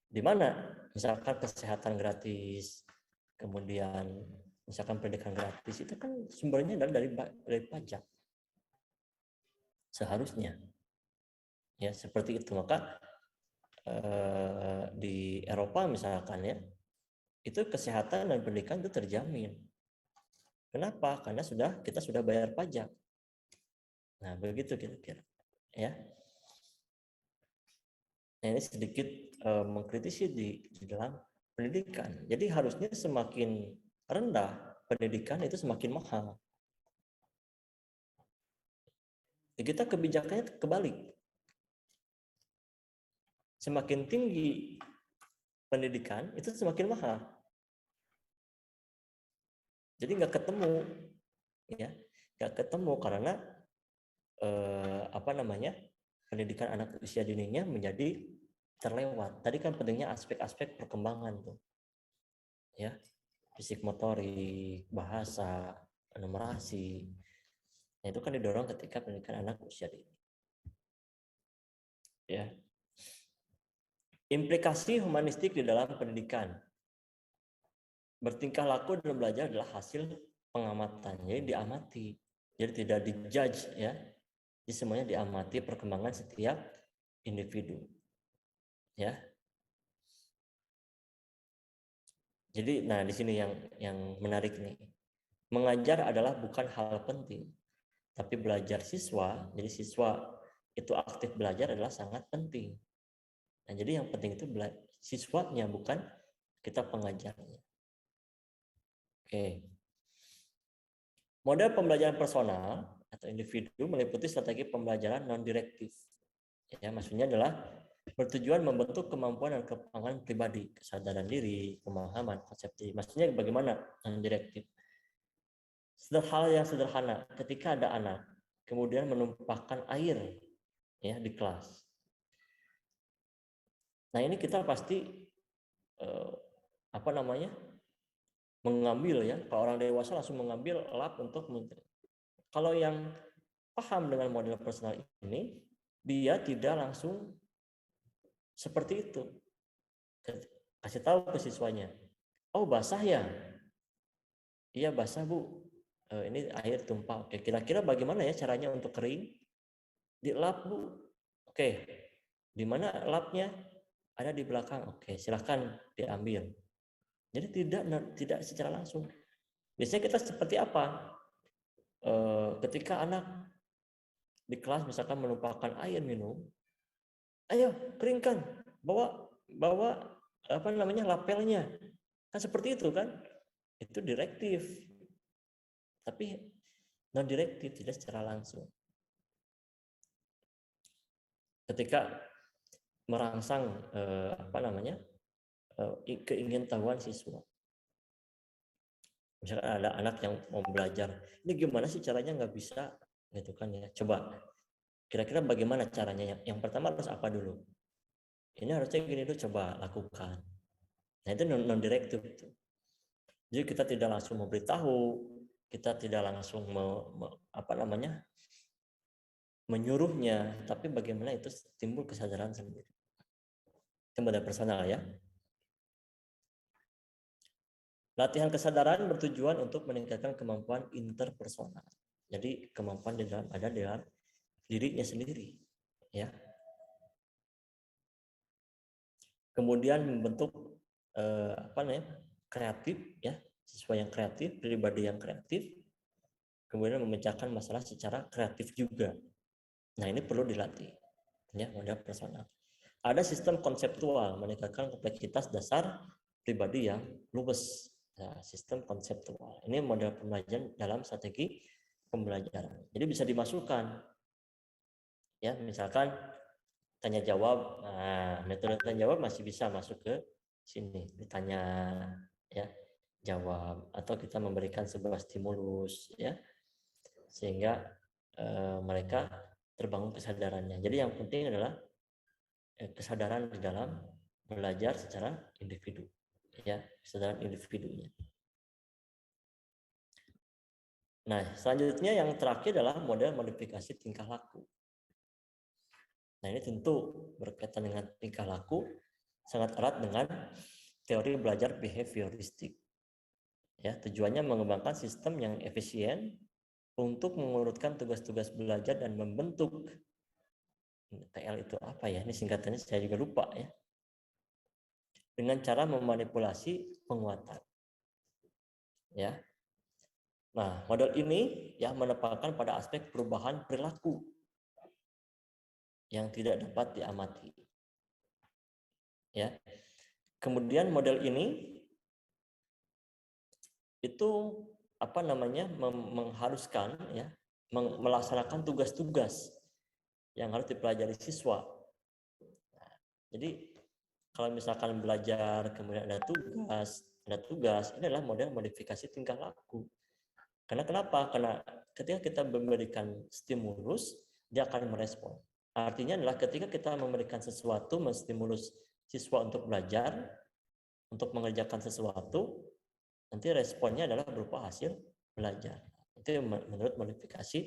Di mana misalkan kesehatan gratis, kemudian misalkan pendidikan gratis, itu kan sumbernya dari pajak. Seharusnya ya seperti itu. Maka di Eropa misalkan ya, itu kesehatan dan pendidikan itu terjamin. Kenapa? Karena kita sudah bayar pajak. Nah, begitu kira-kira ya. Nah, ini sedikit mengkritisi di dalam pendidikan. Jadi harusnya semakin rendah pendidikan itu semakin mahal. Ya, kita kebijakannya kebalik. Semakin tinggi pendidikan itu semakin mahal. Jadi nggak ketemu, ya, nggak ketemu karena pendidikan anak usia dininya menjadi terlewat. Tadi kan pentingnya aspek-aspek perkembangan tuh, ya, fisik motorik, bahasa, numerasi. Nah, itu kan didorong ketika pendidikan anak usia dini. Ya. Implikasi humanistik di dalam pendidikan. Bertingkah laku dan belajar adalah hasil pengamatan, jadi diamati. Jadi tidak dijudge ya. Jadi semuanya diamati perkembangan setiap individu. Ya. Jadi nah di sini yang menarik nih. Mengajar adalah bukan hal penting, tapi belajar siswa, jadi siswa itu aktif belajar adalah sangat penting. Nah, jadi yang penting itu siswanya, bukan kita pengajarnya. Oke. Model pembelajaran personal atau individu meliputi strategi pembelajaran non-direktif. Ya, maksudnya adalah bertujuan membentuk kemampuan dan kepangkalan pribadi, kesadaran diri, pemahaman, konsep diri. Maksudnya bagaimana non-direktif? Hal yang sederhana, ketika ada anak, kemudian menumpahkan air ya di kelas. Nah ini kita pasti mengambil ya. Kalau orang dewasa langsung mengambil lap untuk kalau yang paham dengan model personal ini, dia tidak langsung seperti itu. Kasih tahu ke siswanya, oh basah ya? Iya basah bu. Ini air tumpah. Oke, kira-kira bagaimana ya caranya untuk kering? Dilap bu. Oke, di mana lapnya? Ada di belakang. Oke, silahkan diambil. Jadi tidak secara langsung. Biasanya kita seperti apa? Ketika anak di kelas misalkan menumpahkan air minum, ayo keringkan, bawa lapelnya. Kan seperti itu kan? Itu direktif. Tapi non direktif, tidak secara langsung. Ketika merangsang keingintahuan siswa. Misalkan ada anak yang mau belajar, ini gimana sih caranya, nggak bisa gitu kan ya. Coba kira-kira bagaimana caranya? Yang pertama harus apa dulu? Ini harusnya gini dulu, coba lakukan. Nah itu non direktif itu. Jadi kita tidak langsung memberitahu, kita tidak langsung menyuruhnya, tapi bagaimana itu timbul kesadaran sendiri. Itu model personal ya. Latihan kesadaran bertujuan untuk meningkatkan kemampuan interpersonal. Jadi kemampuan ada dalam dirinya sendiri, ya. Kemudian membentuk kreatif, ya, siswa yang kreatif, pribadi yang kreatif. Kemudian memecahkan masalah secara kreatif juga. Nah ini perlu dilatih, ya, model personal. Ada sistem konseptual meningkatkan kompleksitas dasar pribadi yang luwes. Nah, sistem konseptual. Ini model pembelajaran dalam strategi pembelajaran. Jadi bisa dimasukkan. Ya, misalkan tanya jawab. Nah, metode tanya jawab masih bisa masuk ke sini. Ditanya ya, jawab, atau kita memberikan sebuah stimulus ya. sehingga mereka terbangun kesadarannya. Jadi yang penting adalah kesadaran di dalam belajar secara individu, ya, kesadaran individunya. Nah, selanjutnya yang terakhir adalah model modifikasi tingkah laku. Nah, ini tentu berkaitan dengan tingkah laku, sangat erat dengan teori belajar behavioristik. Ya, tujuannya mengembangkan sistem yang efisien untuk mengurutkan tugas-tugas belajar dan membentuk. TL itu apa ya? Ini singkatannya saya juga lupa ya. Dengan cara memanipulasi penguatan. Ya. Nah, model ini ya menempatkan pada aspek perubahan perilaku yang tidak dapat diamati. Ya. Kemudian model ini itu apa namanya mengharuskan ya melaksanakan tugas-tugas yang harus dipelajari siswa. Nah, jadi kalau misalkan belajar kemudian ada tugas, ini adalah model modifikasi tingkah laku. Karena kenapa? Karena ketika kita memberikan stimulus, dia akan merespon. Artinya adalah ketika kita memberikan sesuatu, menstimulus siswa untuk belajar, untuk mengerjakan sesuatu, nanti responnya adalah berupa hasil belajar. Itu menurut modifikasi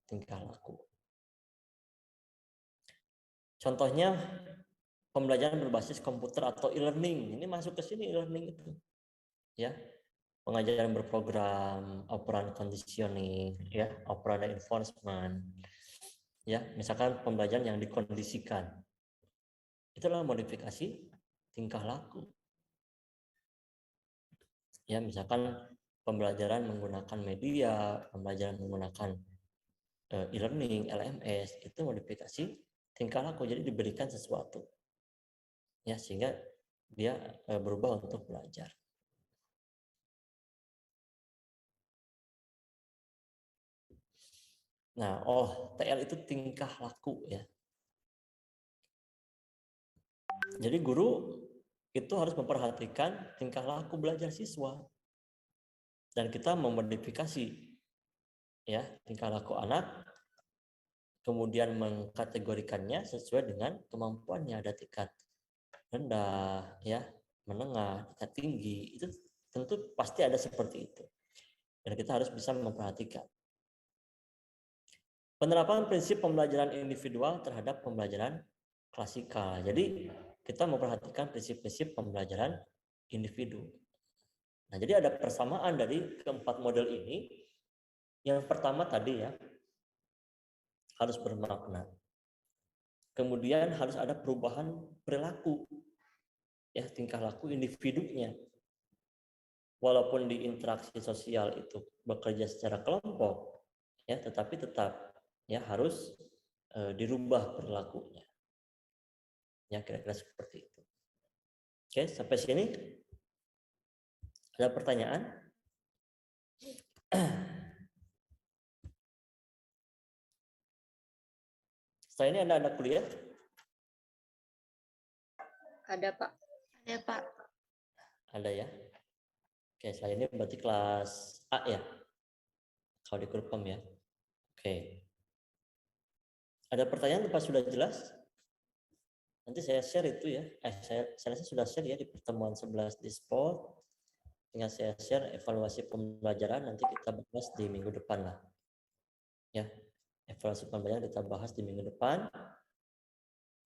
tingkah laku. Contohnya pembelajaran berbasis komputer atau e-learning. Ini masuk ke sini e-learning itu. Ya. Pengajaran berprogram, operand conditioning, ya, operand enforcement. Ya, misalkan pembelajaran yang dikondisikan. Itulah modifikasi tingkah laku. Ya, misalkan pembelajaran menggunakan media, pembelajaran menggunakan e-learning, LMS, itu modifikasi tingkah laku. Jadi diberikan sesuatu. Ya, sehingga dia berubah untuk belajar. Nah, TL itu tingkah laku ya. Jadi guru itu harus memperhatikan tingkah laku belajar siswa. Dan kita memodifikasi ya tingkah laku anak, kemudian mengkategorikannya sesuai dengan kemampuannya. Ada tingkat rendah, ya, menengah, tingkat tinggi. Itu tentu pasti ada seperti itu. Dan kita harus bisa memperhatikan. Penerapan prinsip pembelajaran individual terhadap pembelajaran klasikal. Jadi kita memperhatikan prinsip-prinsip pembelajaran individu. Nah, jadi ada persamaan dari keempat model ini. Yang pertama tadi ya, harus bermakna. Kemudian harus ada perubahan perilaku, ya, tingkah laku individunya. Walaupun di interaksi sosial itu bekerja secara kelompok, ya, tetapi tetap ya harus dirubah perilakunya. Ya, kira-kira seperti itu. Oke, sampai sini. Ada pertanyaan? Setelah ini ada kuliah? Ada, Pak. Ada, Pak. Ada ya. Oke, setelah ini berarti kelas A ya. Kalau di Kurpem ya. Oke. Ada pertanyaan apa sudah jelas? Nanti saya share itu ya. Saya sudah share ya di pertemuan 11 di spot. Tinggal saya share evaluasi pembelajaran, nanti kita bahas di minggu depan lah. Ya, evaluasi pembelajaran kita bahas di minggu depan.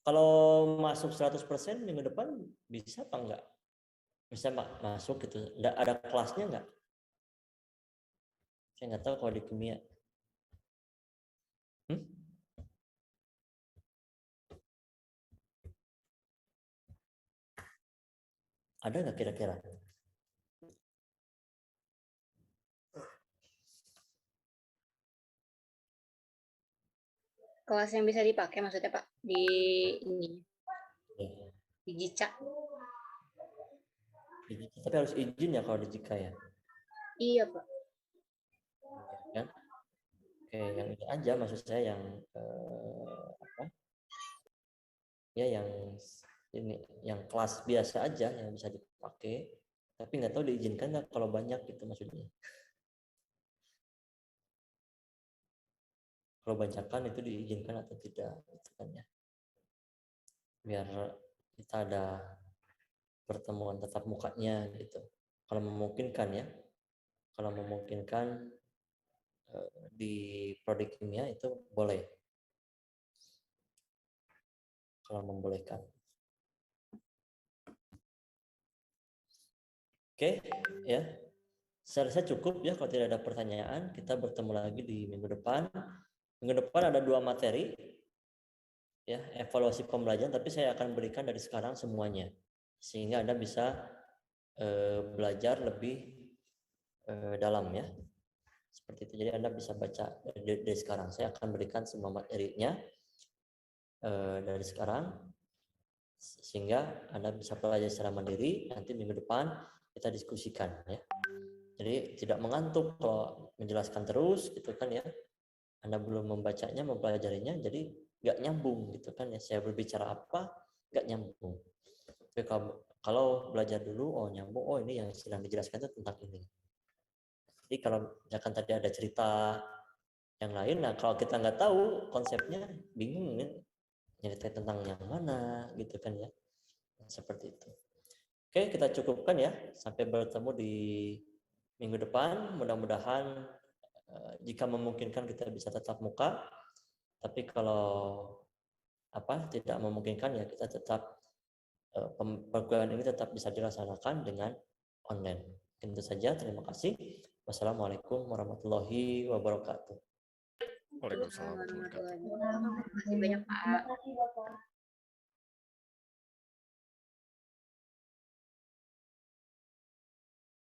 Kalau masuk 100% minggu depan bisa apa enggak? Bisa masuk gitu. Ada kelasnya enggak? Saya nggak tahu kalau di kimia. Ada nggak kira-kira? Kelas yang bisa dipakai maksudnya, Pak, di ini. Ya. Di Jica. Tapi harus izin ya kalau di Jika ya? Iya, Pak. Kan? Oke, yang ini aja maksud saya yang apa? Ya yang ini, yang kelas biasa aja yang bisa dipakai, tapi nggak tahu diizinkan nggak kalau banyak gitu maksudnya. kalau banyakan itu diizinkan atau tidak gitu kan ya, biar kita ada pertemuan tatap mukanya gitu kalau memungkinkan ya, kalau memungkinkan di prodi kimia itu boleh kalau membolehkan. Oke ya, saya rasa cukup ya. Kalau tidak ada pertanyaan, kita bertemu lagi di minggu depan. Minggu depan ada 2 materi ya, evaluasi pembelajaran, tapi saya akan berikan dari sekarang semuanya sehingga Anda bisa belajar lebih dalam ya, seperti itu. Jadi Anda bisa baca dari sekarang. Saya akan berikan semua materinya dari sekarang sehingga Anda bisa pelajari secara mandiri. Nanti minggu depan kita diskusikan ya. Jadi tidak mengantuk kalau menjelaskan terus gitu kan ya. Anda belum membacanya, mempelajarinya, jadi nggak nyambung gitu kan ya. Saya berbicara apa nggak nyambung. Tapi kalau belajar dulu, oh nyambung, oh ini yang sedang dijelaskan itu tentang ini. Jadi kalau misalkan tadi ada cerita yang lain, nah kalau kita nggak tahu konsepnya, bingung nih nyeritain tentang yang mana gitu kan ya. Seperti itu. Oke, kita cukupkan ya. Sampai bertemu di minggu depan. Mudah-mudahan jika memungkinkan kita bisa tatap muka. Tapi kalau tidak memungkinkan ya kita tetap perkuliahan ini tetap bisa dilaksanakan dengan online. Itu saja. Terima kasih. Wassalamualaikum warahmatullahi wabarakatuh. Waalaikumsalam warahmatullahi wabarakatuh. Terima kasih banyak Pak.